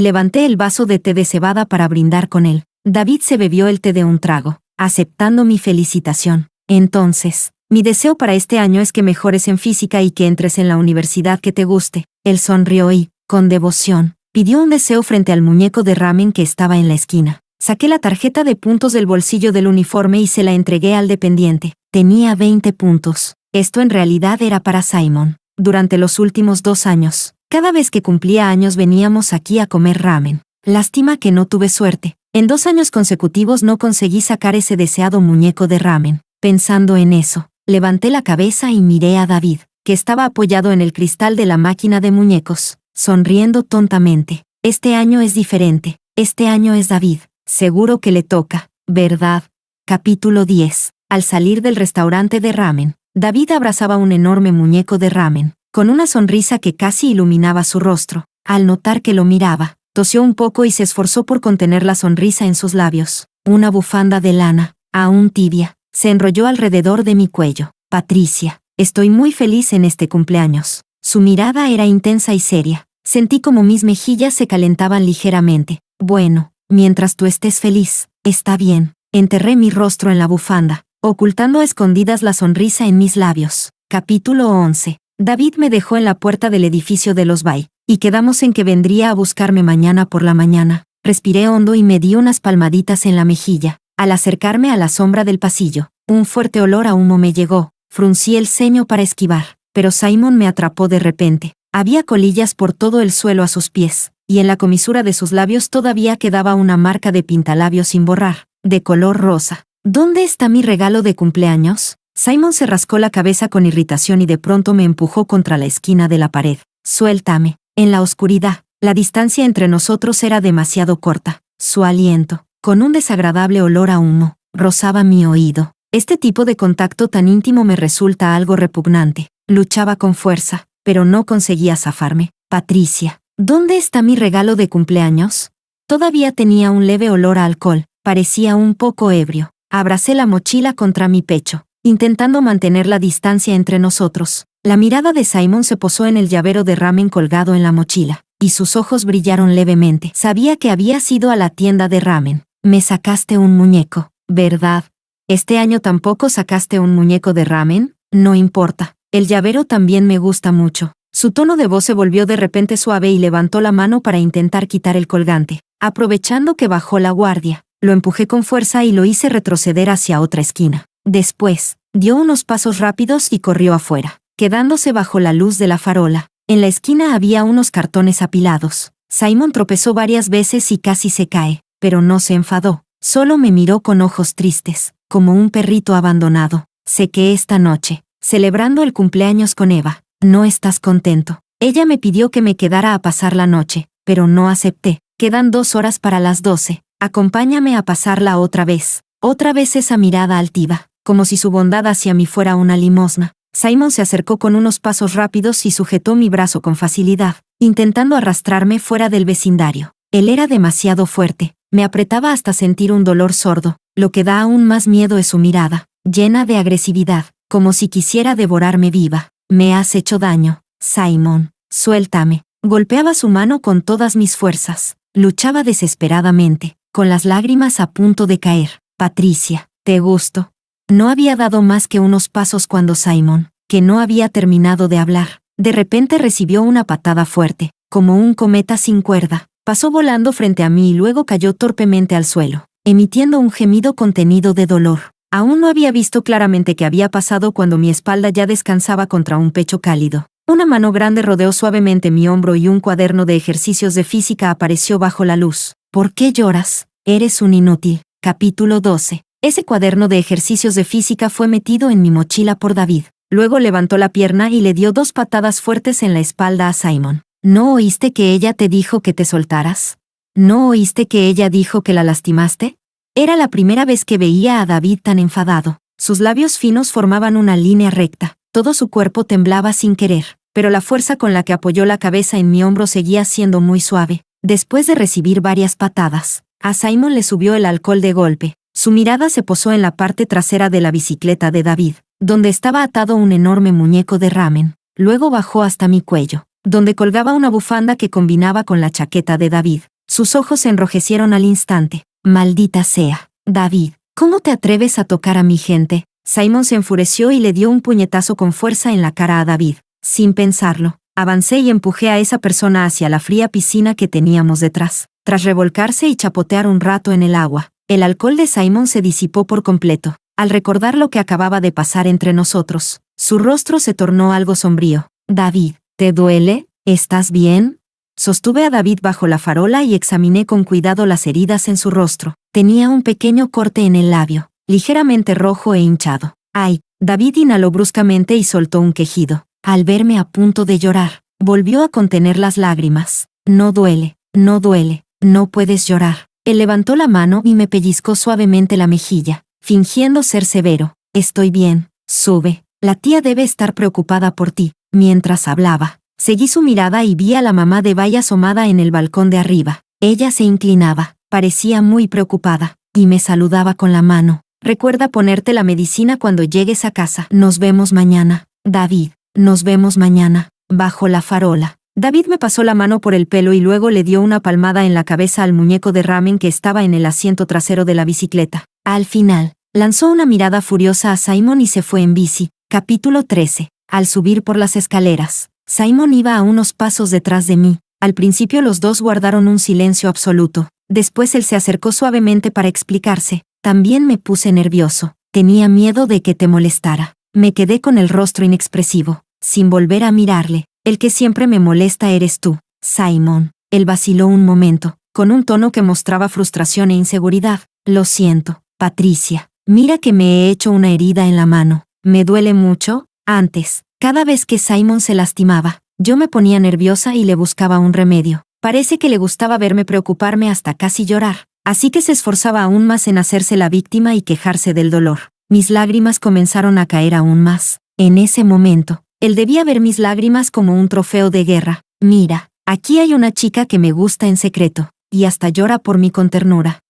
levanté el vaso de té de cebada para brindar con él. David se bebió el té de un trago, aceptando mi felicitación. Entonces, mi deseo para este año es que mejores en física y que entres en la universidad que te guste. Él sonrió y, con devoción, pidió un deseo frente al muñeco de ramen que estaba en la esquina. Saqué la tarjeta de puntos del bolsillo del uniforme y se la entregué al dependiente. Tenía 20 puntos. Esto en realidad era para Simon. Durante los últimos 2 años, cada vez que cumplía años veníamos aquí a comer ramen. Lástima que no tuve suerte. En 2 años consecutivos no conseguí sacar ese deseado muñeco de ramen. Pensando en eso, levanté la cabeza y miré a David, que estaba apoyado en el cristal de la máquina de muñecos, sonriendo tontamente. Este año es diferente. Este año es David. Seguro que le toca, ¿verdad? Capítulo 10. Al salir del restaurante de ramen, David abrazaba un enorme muñeco de ramen, con una sonrisa que casi iluminaba su rostro. Al notar que lo miraba, tosió un poco y se esforzó por contener la sonrisa en sus labios. Una bufanda de lana, aún tibia, se enrolló alrededor de mi cuello. Patricia, estoy muy feliz en este cumpleaños. Su mirada era intensa y seria. Sentí como mis mejillas se calentaban ligeramente. Bueno, mientras tú estés feliz, está bien. Enterré mi rostro en la bufanda, ocultando a escondidas la sonrisa en mis labios. Capítulo 11. David me dejó en la puerta del edificio de los Bay, y quedamos en que vendría a buscarme mañana por la mañana. Respiré hondo y me di unas palmaditas en la mejilla. Al acercarme a la sombra del pasillo, un fuerte olor a humo me llegó. Fruncí el ceño para esquivar, pero Simon me atrapó de repente. Había colillas por todo el suelo a sus pies, y en la comisura de sus labios todavía quedaba una marca de pintalabios sin borrar, de color rosa. ¿Dónde está mi regalo de cumpleaños? Simon se rascó la cabeza con irritación y de pronto me empujó contra la esquina de la pared. Suéltame. En la oscuridad, la distancia entre nosotros era demasiado corta. Su aliento, con un desagradable olor a humo, rozaba mi oído. Este tipo de contacto tan íntimo me resulta algo repugnante. Luchaba con fuerza, pero no conseguía zafarme. Patricia, ¿dónde está mi regalo de cumpleaños? Todavía tenía un leve olor a alcohol, parecía un poco ebrio. Abracé la mochila contra mi pecho, intentando mantener la distancia entre nosotros. La mirada de Simon se posó en el llavero de ramen colgado en la mochila, y sus ojos brillaron levemente. Sabía que había ido a la tienda de ramen. Me sacaste un muñeco, ¿verdad? ¿Este año tampoco sacaste un muñeco de ramen? No importa. El llavero también me gusta mucho. Su tono de voz se volvió de repente suave y levantó la mano para intentar quitar el colgante. Aprovechando que bajó la guardia, lo empujé con fuerza y lo hice retroceder hacia otra esquina. Después, dio unos pasos rápidos y corrió afuera, quedándose bajo la luz de la farola. En la esquina había unos cartones apilados. Simon tropezó varias veces y casi se cae, pero no se enfadó. Solo me miró con ojos tristes, como un perrito abandonado. Sé que esta noche, celebrando el cumpleaños con Eva, no estás contento. Ella me pidió que me quedara a pasar la noche, pero no acepté. Quedan 2 horas para las 12. Acompáñame a pasarla otra vez. Otra vez esa mirada altiva, como si su bondad hacia mí fuera una limosna. Simon se acercó con unos pasos rápidos y sujetó mi brazo con facilidad, intentando arrastrarme fuera del vecindario. Él era demasiado fuerte, me apretaba hasta sentir un dolor sordo. Lo que da aún más miedo es su mirada, llena de agresividad, como si quisiera devorarme viva. Me has hecho daño, Simon, suéltame. Golpeaba su mano con todas mis fuerzas. Luchaba desesperadamente, con las lágrimas a punto de caer. Patricia, ¿te gusto? No había dado más que unos pasos cuando Simon, que no había terminado de hablar, de repente recibió una patada fuerte, como un cometa sin cuerda. Pasó volando frente a mí y luego cayó torpemente al suelo, emitiendo un gemido contenido de dolor. Aún no había visto claramente qué había pasado cuando mi espalda ya descansaba contra un pecho cálido. Una mano grande rodeó suavemente mi hombro y un cuaderno de ejercicios de física apareció bajo la luz. ¿Por qué lloras? Eres un inútil. Capítulo 12. Ese cuaderno de ejercicios de física fue metido en mi mochila por David. Luego levantó la pierna y le dio 2 patadas fuertes en la espalda a Simon. ¿No oíste que ella te dijo que te soltaras? ¿No oíste que ella dijo que la lastimaste? Era la primera vez que veía a David tan enfadado. Sus labios finos formaban una línea recta. Todo su cuerpo temblaba sin querer, pero la fuerza con la que apoyó la cabeza en mi hombro seguía siendo muy suave. Después de recibir varias patadas, a Simon le subió el alcohol de golpe. Su mirada se posó en la parte trasera de la bicicleta de David, donde estaba atado un enorme muñeco de ramen. Luego bajó hasta mi cuello, donde colgaba una bufanda que combinaba con la chaqueta de David. Sus ojos se enrojecieron al instante. Maldita sea, David, ¿cómo te atreves a tocar a mi gente? Simon se enfureció y le dio un puñetazo con fuerza en la cara a David. Sin pensarlo, avancé y empujé a esa persona hacia la fría piscina que teníamos detrás. Tras revolcarse y chapotear un rato en el agua, el alcohol de Simon se disipó por completo. Al recordar lo que acababa de pasar entre nosotros, su rostro se tornó algo sombrío. David, ¿te duele? ¿Estás bien? Sostuve a David bajo la farola y examiné con cuidado las heridas en su rostro. Tenía un pequeño corte en el labio, ligeramente rojo e hinchado. ¡Ay! David inhaló bruscamente y soltó un quejido. Al verme a punto de llorar, volvió a contener las lágrimas. No duele, no duele, no puedes llorar. Él levantó la mano y me pellizcó suavemente la mejilla, fingiendo ser severo. Estoy bien, sube. La tía debe estar preocupada por ti. Mientras hablaba, seguí su mirada y vi a la mamá de Bai asomada en el balcón de arriba. Ella se inclinaba, parecía muy preocupada, y me saludaba con la mano. Recuerda ponerte la medicina cuando llegues a casa. Nos vemos mañana, David. Nos vemos mañana. Bajo la farola. David me pasó la mano por el pelo y luego le dio una palmada en la cabeza al muñeco de ramen que estaba en el asiento trasero de la bicicleta. Al final, lanzó una mirada furiosa a Simon y se fue en bici. Capítulo 13. Al subir por las escaleras, Simon iba a unos pasos detrás de mí. Al principio los dos guardaron un silencio absoluto. Después él se acercó suavemente para explicarse. También me puse nervioso. Tenía miedo de que te molestara. Me quedé con el rostro inexpresivo, sin volver a mirarle. El que siempre me molesta eres tú, Simon. Él vaciló un momento, con un tono que mostraba frustración e inseguridad. Lo siento, Patricia. Mira que me he hecho una herida en la mano. ¿Me duele mucho? Antes, cada vez que Simon se lastimaba, yo me ponía nerviosa y le buscaba un remedio. Parece que le gustaba verme preocuparme hasta casi llorar, así que se esforzaba aún más en hacerse la víctima y quejarse del dolor. Mis lágrimas comenzaron a caer aún más. En ese momento, él debía ver mis lágrimas como un trofeo de guerra. Mira, aquí hay una chica que me gusta en secreto, y hasta llora por mí con ternura.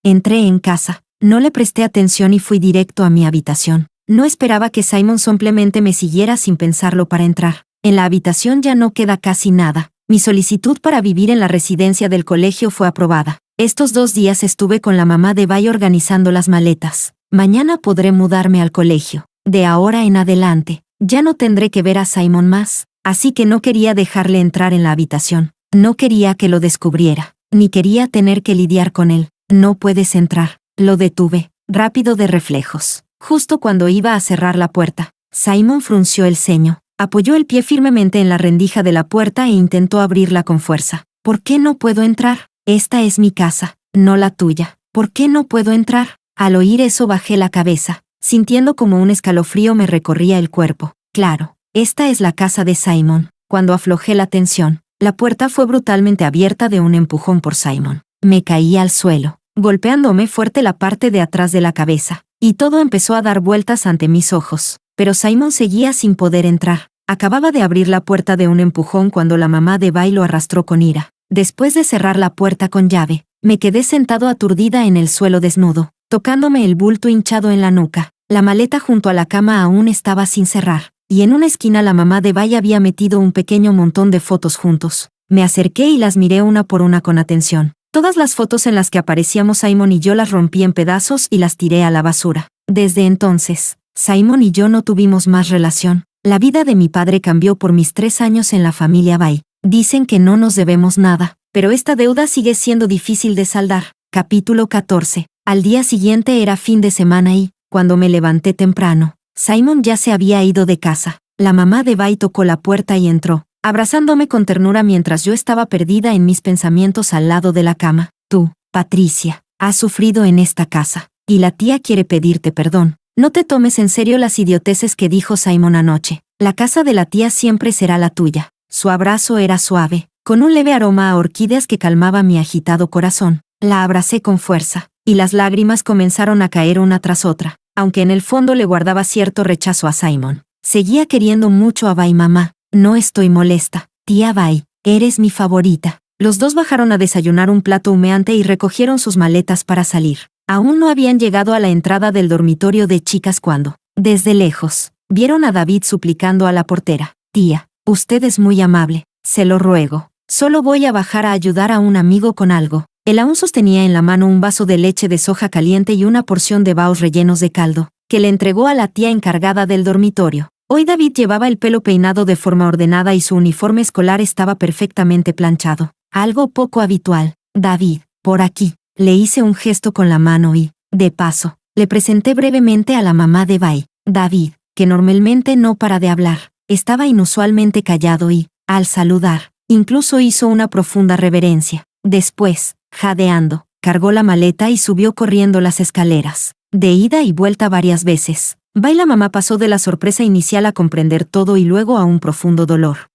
Entré en casa, no le presté atención y fui directo a mi habitación. No esperaba que Simon simplemente me siguiera sin pensarlo para entrar. En la habitación ya no queda casi nada. Mi solicitud para vivir en la residencia del colegio fue aprobada. Estos 2 días estuve con la mamá de Bai organizando las maletas. Mañana podré mudarme al colegio. De ahora en adelante, ya no tendré que ver a Simon más, así que no quería dejarle entrar en la habitación. No quería que lo descubriera, ni quería tener que lidiar con él. No puedes entrar. Lo detuve, rápido de reflejos. Justo cuando iba a cerrar la puerta, Simon frunció el ceño, apoyó el pie firmemente en la rendija de la puerta e intentó abrirla con fuerza. ¿Por qué no puedo entrar? Esta es mi casa, no la tuya. ¿Por qué no puedo entrar? Al oír eso bajé la cabeza, sintiendo como un escalofrío me recorría el cuerpo. Claro, esta es la casa de Simon. Cuando aflojé la tensión, la puerta fue brutalmente abierta de un empujón por Simon. Me caí al suelo, golpeándome fuerte la parte de atrás de la cabeza, y todo empezó a dar vueltas ante mis ojos. Pero Simon seguía sin poder entrar. Acababa de abrir la puerta de un empujón cuando la mamá de Bai lo arrastró con ira. Después de cerrar la puerta con llave, me quedé sentado aturdida en el suelo desnudo, tocándome el bulto hinchado en la nuca. La maleta junto a la cama aún estaba sin cerrar, y en una esquina la mamá de Bai había metido un pequeño montón de fotos juntos. Me acerqué y las miré una por una con atención. Todas las fotos en las que aparecíamos Simon y yo las rompí en pedazos y las tiré a la basura. Desde entonces, Simon y yo no tuvimos más relación. La vida de mi padre cambió por mis 3 años en la familia Bai. Dicen que no nos debemos nada, pero esta deuda sigue siendo difícil de saldar. Capítulo 14. Al día siguiente era fin de semana y, cuando me levanté temprano, Simon ya se había ido de casa. La mamá de Bai tocó la puerta y entró, abrazándome con ternura mientras yo estaba perdida en mis pensamientos al lado de la cama. Tú, Patricia, has sufrido en esta casa, y la tía quiere pedirte perdón. No te tomes en serio las idioteces que dijo Simon anoche. La casa de la tía siempre será la tuya. Su abrazo era suave, con un leve aroma a orquídeas que calmaba mi agitado corazón. La abracé con fuerza, y las lágrimas comenzaron a caer una tras otra, aunque en el fondo le guardaba cierto rechazo a Simon. Seguía queriendo mucho a Bai. Mamá, no estoy molesta. Tía Bai, eres mi favorita. Los dos bajaron a desayunar un plato humeante y recogieron sus maletas para salir. Aún no habían llegado a la entrada del dormitorio de chicas cuando, desde lejos, vieron a David suplicando a la portera. Tía, usted es muy amable, se lo ruego. Solo voy a bajar a ayudar a un amigo con algo. Él aún sostenía en la mano un vaso de leche de soja caliente y una porción de baos rellenos de caldo, que le entregó a la tía encargada del dormitorio. Hoy David llevaba el pelo peinado de forma ordenada y su uniforme escolar estaba perfectamente planchado. Algo poco habitual. David, por aquí. Le hice un gesto con la mano y, de paso, le presenté brevemente a la mamá de Bai. David, que normalmente no para de hablar, estaba inusualmente callado y, al saludar, incluso hizo una profunda reverencia. Después, jadeando, cargó la maleta y subió corriendo las escaleras, de ida y vuelta varias veces. Bai. La mamá pasó de la sorpresa inicial a comprender todo y luego a un profundo dolor.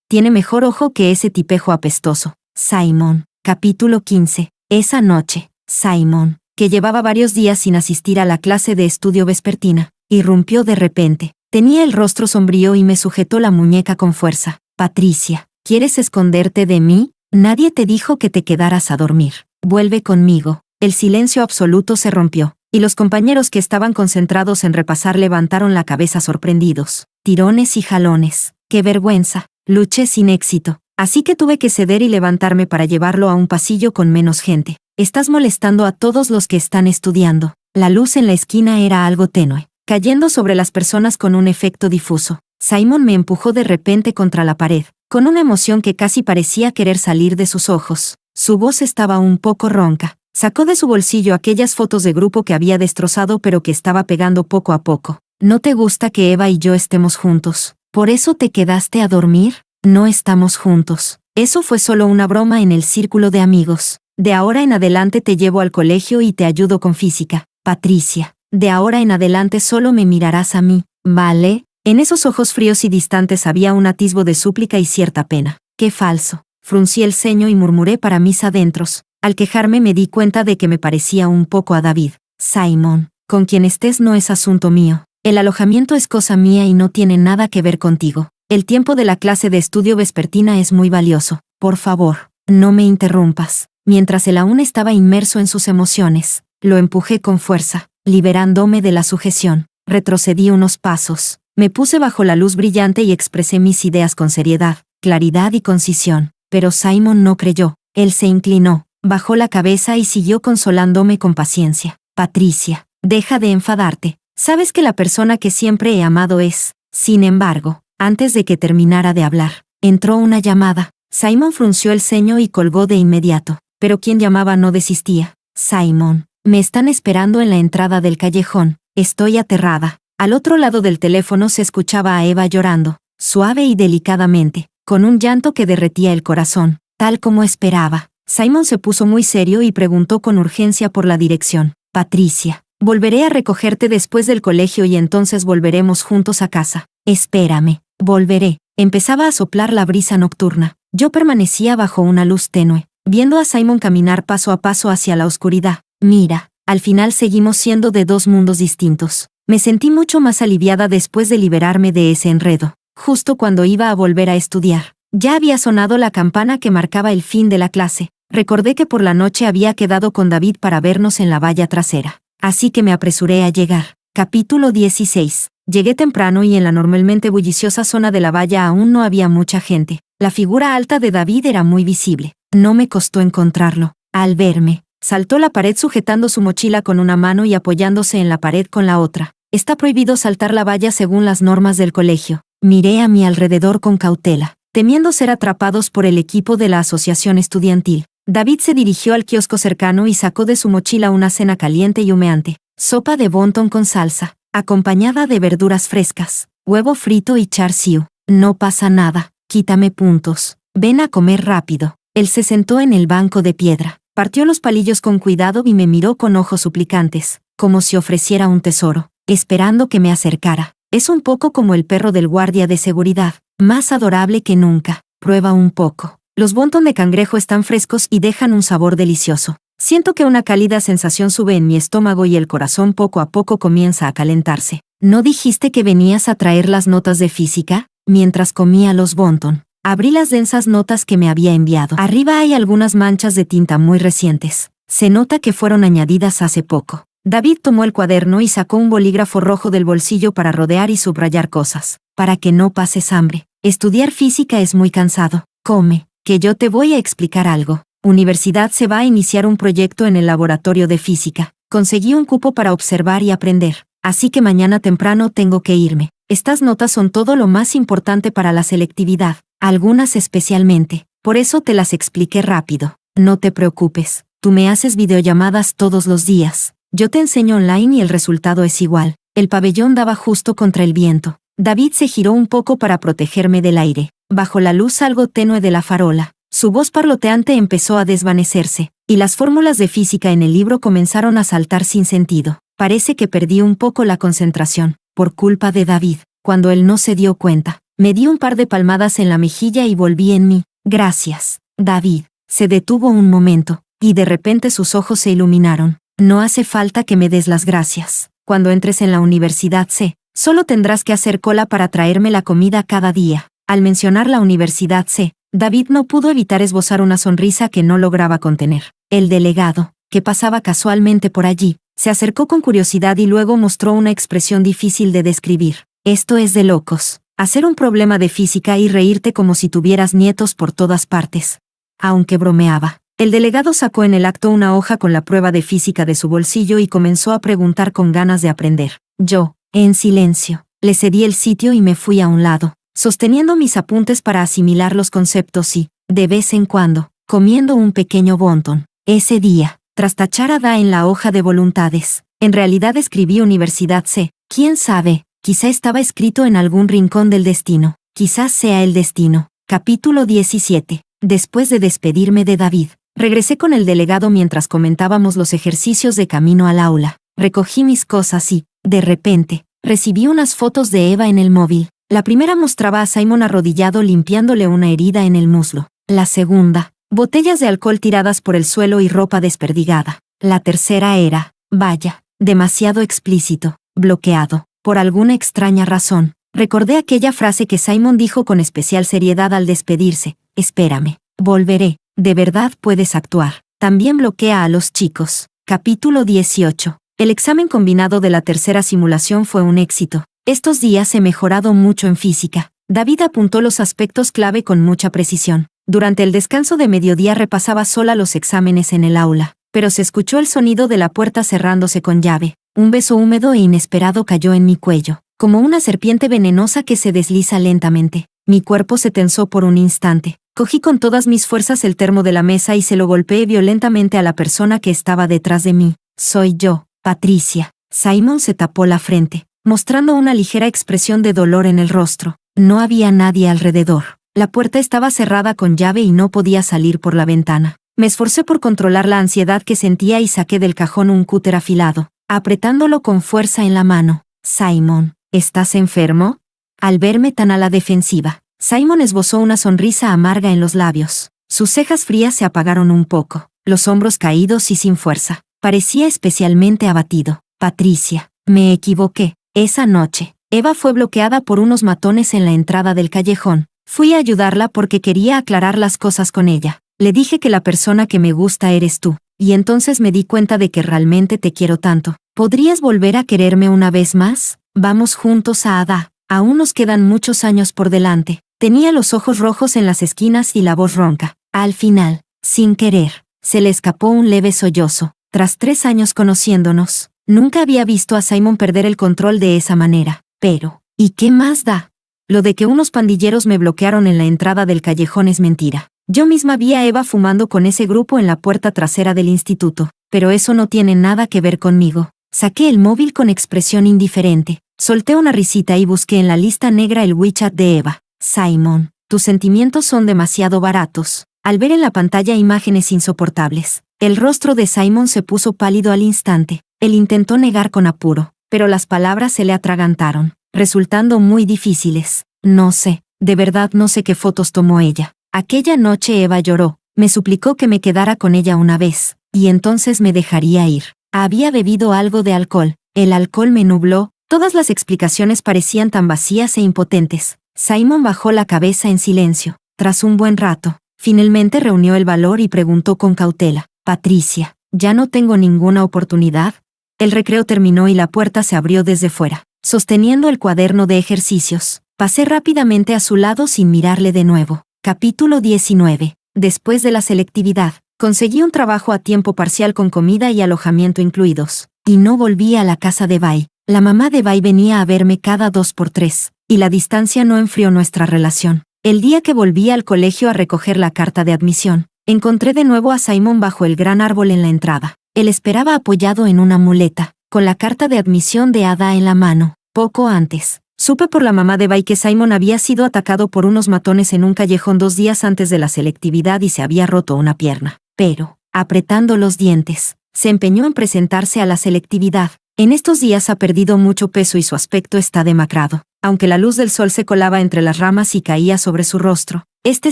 Tiene mejor ojo que ese tipejo apestoso. Simon. Capítulo 15. Esa noche, Simon, que llevaba varios días sin asistir a la clase de estudio vespertina, irrumpió de repente. Tenía el rostro sombrío y me sujetó la muñeca con fuerza. Patricia, ¿quieres esconderte de mí? Nadie te dijo que te quedaras a dormir. Vuelve conmigo. El silencio absoluto se rompió, y los compañeros que estaban concentrados en repasar levantaron la cabeza sorprendidos. Tirones y jalones. ¡Qué vergüenza! Luché sin éxito. Así que tuve que ceder y levantarme para llevarlo a un pasillo con menos gente. Estás molestando a todos los que están estudiando. La luz en la esquina era algo tenue, cayendo sobre las personas con un efecto difuso. Simon me empujó de repente contra la pared, con una emoción que casi parecía querer salir de sus ojos. Su voz estaba un poco ronca. Sacó de su bolsillo aquellas fotos de grupo que había destrozado pero que estaba pegando poco a poco. ¿No te gusta que Eva y yo estemos juntos? ¿Por eso te quedaste a dormir? No estamos juntos. Eso fue solo una broma en el círculo de amigos. De ahora en adelante te llevo al colegio y te ayudo con física. Patricia, de ahora en adelante solo me mirarás a mí, ¿vale? En esos ojos fríos y distantes había un atisbo de súplica y cierta pena. ¡Qué falso! Fruncí el ceño y murmuré para mis adentros. Al quejarme me di cuenta de que me parecía un poco a David. Simon, con quien estés no es asunto mío. El alojamiento es cosa mía y no tiene nada que ver contigo. El tiempo de la clase de estudio vespertina es muy valioso. Por favor, no me interrumpas. Mientras él aún estaba inmerso en sus emociones, lo empujé con fuerza, liberándome de la sujeción. Retrocedí unos pasos. Me puse bajo la luz brillante y expresé mis ideas con seriedad, claridad y concisión. Pero Simon no creyó. Él se inclinó, bajó la cabeza y siguió consolándome con paciencia. Patricia, deja de enfadarte. Sabes que la persona que siempre he amado es. Sin embargo, antes de que terminara de hablar, entró una llamada. Simon frunció el ceño y colgó de inmediato. Pero quien llamaba no desistía. Simon, me están esperando en la entrada del callejón. Estoy aterrada. Al otro lado del teléfono se escuchaba a Eva llorando, suave y delicadamente, con un llanto que derretía el corazón. Tal como esperaba, Simon se puso muy serio y preguntó con urgencia por la dirección. Patricia, volveré a recogerte después del colegio y entonces volveremos juntos a casa. Espérame, volveré. Empezaba a soplar la brisa nocturna. Yo permanecía bajo una luz tenue, viendo a Simon caminar paso a paso hacia la oscuridad. Mira, al final seguimos siendo de dos mundos distintos. Me sentí mucho más aliviada después de liberarme de ese enredo. Justo cuando iba a volver a estudiar, ya había sonado la campana que marcaba el fin de la clase. Recordé que por la noche había quedado con David para vernos en la valla trasera. Así que me apresuré a llegar. Capítulo 16. Llegué temprano y en la normalmente bulliciosa zona de la valla aún no había mucha gente. La figura alta de David era muy visible. No me costó encontrarlo. Al verme, saltó la pared sujetando su mochila con una mano y apoyándose en la pared con la otra. Está prohibido saltar la valla según las normas del colegio. Miré a mi alrededor con cautela, temiendo ser atrapados por el equipo de la asociación estudiantil. David se dirigió al kiosco cercano y sacó de su mochila una cena caliente y humeante. Sopa de wonton con salsa, acompañada de verduras frescas, huevo frito y char siu. No pasa nada, quítame puntos. Ven a comer rápido. Él se sentó en el banco de piedra, partió los palillos con cuidado y me miró con ojos suplicantes, como si ofreciera un tesoro, esperando que me acercara. Es un poco como el perro del guardia de seguridad, más adorable que nunca. Prueba un poco. Los wonton de cangrejo están frescos y dejan un sabor delicioso. Siento que una cálida sensación sube en mi estómago y el corazón poco a poco comienza a calentarse. ¿No dijiste que venías a traer las notas de física? Mientras comía los wonton, abrí las densas notas que me había enviado. Arriba hay algunas manchas de tinta muy recientes. Se nota que fueron añadidas hace poco. David tomó el cuaderno y sacó un bolígrafo rojo del bolsillo para rodear y subrayar cosas. Para que no pases hambre. Estudiar física es muy cansado. Come, que yo te voy a explicar algo. Universidad se va a iniciar un proyecto en el laboratorio de física. Conseguí un cupo para observar y aprender. Así que mañana temprano tengo que irme. Estas notas son todo lo más importante para la selectividad, algunas especialmente. Por eso te las expliqué rápido. No te preocupes, tú me haces videollamadas todos los días. Yo te enseño online y el resultado es igual. El pabellón daba justo contra el viento. David se giró un poco para protegerme del aire. Bajo la luz algo tenue de la farola, su voz parloteante empezó a desvanecerse, y las fórmulas de física en el libro comenzaron a saltar sin sentido. Parece que perdí un poco la concentración, por culpa de David. Cuando él no se dio cuenta, me di un par de palmadas en la mejilla y volví en mí. Gracias, David. Se detuvo un momento, y de repente sus ojos se iluminaron. No hace falta que me des las gracias. Cuando entres en la universidad solo tendrás que hacer cola para traerme la comida cada día. Al mencionar la universidad David no pudo evitar esbozar una sonrisa que no lograba contener. El delegado, que pasaba casualmente por allí, se acercó con curiosidad y luego mostró una expresión difícil de describir. Esto es de locos. Hacer un problema de física y reírte como si tuvieras nietos por todas partes. Aunque bromeaba, el delegado sacó en el acto una hoja con la prueba de física de su bolsillo y comenzó a preguntar con ganas de aprender. Yo, en silencio, le cedí el sitio y me fui a un lado, sosteniendo mis apuntes para asimilar los conceptos y, de vez en cuando, comiendo un pequeño wonton. Ese día, tras tachar a Da en la hoja de voluntades, en realidad escribí Universidad ¿Quién sabe? Quizá estaba escrito en algún rincón del destino. Quizás sea el destino. Capítulo 17. Después de despedirme de David, regresé con el delegado mientras comentábamos los ejercicios de camino al aula. Recogí mis cosas y, de repente, recibí unas fotos de Eva en el móvil. La primera mostraba a Simon arrodillado limpiándole una herida en el muslo. La segunda, botellas de alcohol tiradas por el suelo y ropa desperdigada. La tercera era, vaya, demasiado explícito, bloqueado. Por alguna extraña razón, recordé aquella frase que Simon dijo con especial seriedad al despedirse. Espérame, volveré. De verdad puedes actuar. También bloquea a los chicos. Capítulo 18. El examen combinado de la tercera simulación fue un éxito. Estos días he mejorado mucho en física. David apuntó los aspectos clave con mucha precisión. Durante el descanso de mediodía repasaba sola los exámenes en el aula, pero se escuchó el sonido de la puerta cerrándose con llave. Un beso húmedo e inesperado cayó en mi cuello, como una serpiente venenosa que se desliza lentamente. Mi cuerpo se tensó por un instante. Cogí con todas mis fuerzas el termo de la mesa y se lo golpeé violentamente a la persona que estaba detrás de mí. Soy yo, Patricia. Simon se tapó la frente, mostrando una ligera expresión de dolor en el rostro. No había nadie alrededor. La puerta estaba cerrada con llave y no podía salir por la ventana. Me esforcé por controlar la ansiedad que sentía y saqué del cajón un cúter afilado, apretándolo con fuerza en la mano. Simon, ¿estás enfermo? Al verme tan a la defensiva, Simon esbozó una sonrisa amarga en los labios. Sus cejas frías se apagaron un poco, los hombros caídos y sin fuerza. Parecía especialmente abatido. Patricia, me equivoqué. Esa noche, Eva fue bloqueada por unos matones en la entrada del callejón. Fui a ayudarla porque quería aclarar las cosas con ella. Le dije que la persona que me gusta eres tú, y entonces me di cuenta de que realmente te quiero tanto. ¿Podrías volver a quererme una vez más? Vamos juntos a Ada. Aún nos quedan muchos años por delante. Tenía los ojos rojos en las esquinas y la voz ronca. Al final, sin querer, se le escapó un leve sollozo. Tras 3 años conociéndonos, nunca había visto a Simon perder el control de esa manera. Pero, ¿y qué más da? Lo de que unos pandilleros me bloquearon en la entrada del callejón es mentira. Yo misma vi a Eva fumando con ese grupo en la puerta trasera del instituto, pero eso no tiene nada que ver conmigo. Saqué el móvil con expresión indiferente, solté una risita y busqué en la lista negra el WeChat de Eva. Simon, tus sentimientos son demasiado baratos. Al ver en la pantalla imágenes insoportables, el rostro de Simon se puso pálido al instante. Él intentó negar con apuro, pero las palabras se le atragantaron, resultando muy difíciles. No sé, de verdad no sé qué fotos tomó ella. Aquella noche Eva lloró, me suplicó que me quedara con ella una vez, y entonces me dejaría ir. Había bebido algo de alcohol, el alcohol me nubló, todas las explicaciones parecían tan vacías e impotentes. Simon bajó la cabeza en silencio. Tras un buen rato, finalmente reunió el valor y preguntó con cautela, Patricia, ¿ya no tengo ninguna oportunidad? El recreo terminó y la puerta se abrió desde fuera. Sosteniendo el cuaderno de ejercicios, pasé rápidamente a su lado sin mirarle de nuevo. Capítulo 19. Después de la selectividad, conseguí un trabajo a tiempo parcial con comida y alojamiento incluidos, y no volví a la casa de Bai. La mamá de Bai venía a verme cada 2 por 3, y la distancia no enfrió nuestra relación. El día que volví al colegio a recoger la carta de admisión, encontré de nuevo a Simon bajo el gran árbol en la entrada. Él esperaba apoyado en una muleta, con la carta de admisión de Ada en la mano. Poco antes, supe por la mamá de Bai que Simon había sido atacado por unos matones en un callejón 2 días antes de la selectividad y se había roto una pierna. Pero, apretando los dientes, se empeñó en presentarse a la selectividad. En estos días ha perdido mucho peso y su aspecto está demacrado. Aunque la luz del sol se colaba entre las ramas y caía sobre su rostro, este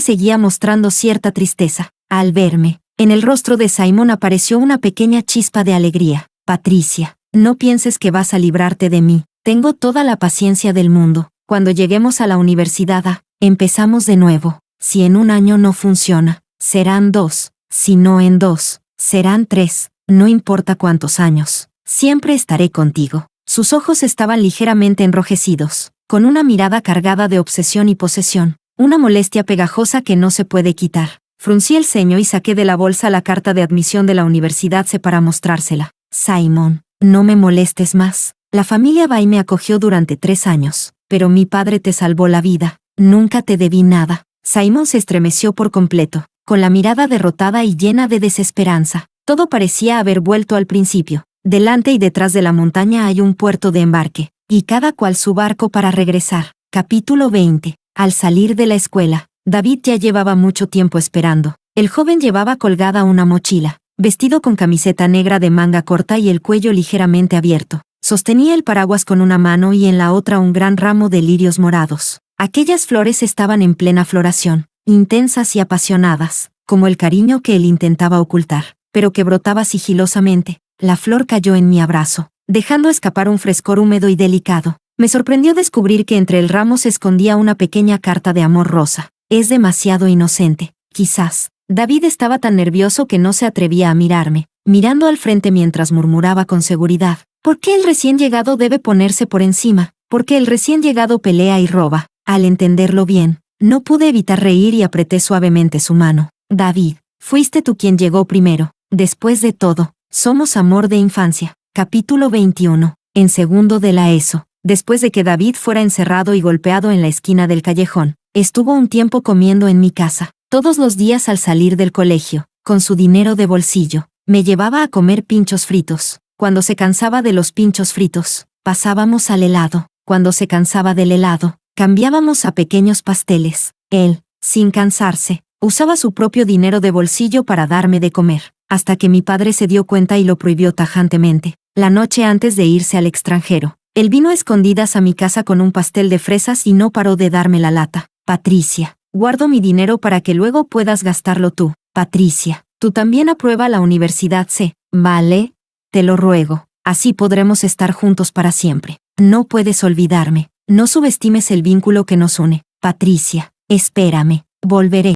seguía mostrando cierta tristeza. Al verme, en el rostro de Simon apareció una pequeña chispa de alegría. Patricia, no pienses que vas a librarte de mí. Tengo toda la paciencia del mundo. Cuando lleguemos a la universidad, empezamos de nuevo. Si en 1 año no funciona, serán 2. Si no en 2, serán 3. No importa cuántos años. Siempre estaré contigo. Sus ojos estaban ligeramente enrojecidos, con una mirada cargada de obsesión y posesión, una molestia pegajosa que no se puede quitar. Fruncí el ceño y saqué de la bolsa la carta de admisión de la universidad para mostrársela. Simon, no me molestes más. La familia Bai me acogió durante 3 años, pero mi padre te salvó la vida. Nunca te debí nada. Simon se estremeció por completo, con la mirada derrotada y llena de desesperanza. Todo parecía haber vuelto al principio. Delante y detrás de la montaña hay un puerto de embarque, y cada cual su barco para regresar. Capítulo 20. Al salir de la escuela, David ya llevaba mucho tiempo esperando. El joven llevaba colgada una mochila, vestido con camiseta negra de manga corta y el cuello ligeramente abierto. Sostenía el paraguas con una mano y en la otra un gran ramo de lirios morados. Aquellas flores estaban en plena floración, intensas y apasionadas, como el cariño que él intentaba ocultar, pero que brotaba sigilosamente. La flor cayó en mi abrazo, dejando escapar un frescor húmedo y delicado. Me sorprendió descubrir que entre el ramo se escondía una pequeña carta de amor rosa. Es demasiado inocente, quizás. David estaba tan nervioso que no se atrevía a mirarme, mirando al frente mientras murmuraba con seguridad. ¿Por qué el recién llegado debe ponerse por encima? ¿Por qué el recién llegado pelea y roba? Al entenderlo bien, no pude evitar reír y apreté suavemente su mano. David, fuiste tú quien llegó primero. Después de todo, somos amor de infancia. Capítulo 21. En segundo de la ESO. Después de que David fuera encerrado y golpeado en la esquina del callejón, estuvo un tiempo comiendo en mi casa. Todos los días al salir del colegio, con su dinero de bolsillo, me llevaba a comer pinchos fritos. Cuando se cansaba de los pinchos fritos, pasábamos al helado. Cuando se cansaba del helado, cambiábamos a pequeños pasteles. Él, sin cansarse. Usaba su propio dinero de bolsillo para darme de comer, hasta que mi padre se dio cuenta y lo prohibió tajantemente. La noche antes de irse al extranjero, él vino a escondidas a mi casa con un pastel de fresas y no paró de darme la lata. Patricia, guardo mi dinero para que luego puedas gastarlo tú. Patricia, tú también aprueba la universidad C. ¿Vale? Te lo ruego. Así podremos estar juntos para siempre. No puedes olvidarme. No subestimes el vínculo que nos une. Patricia, espérame. Volveré.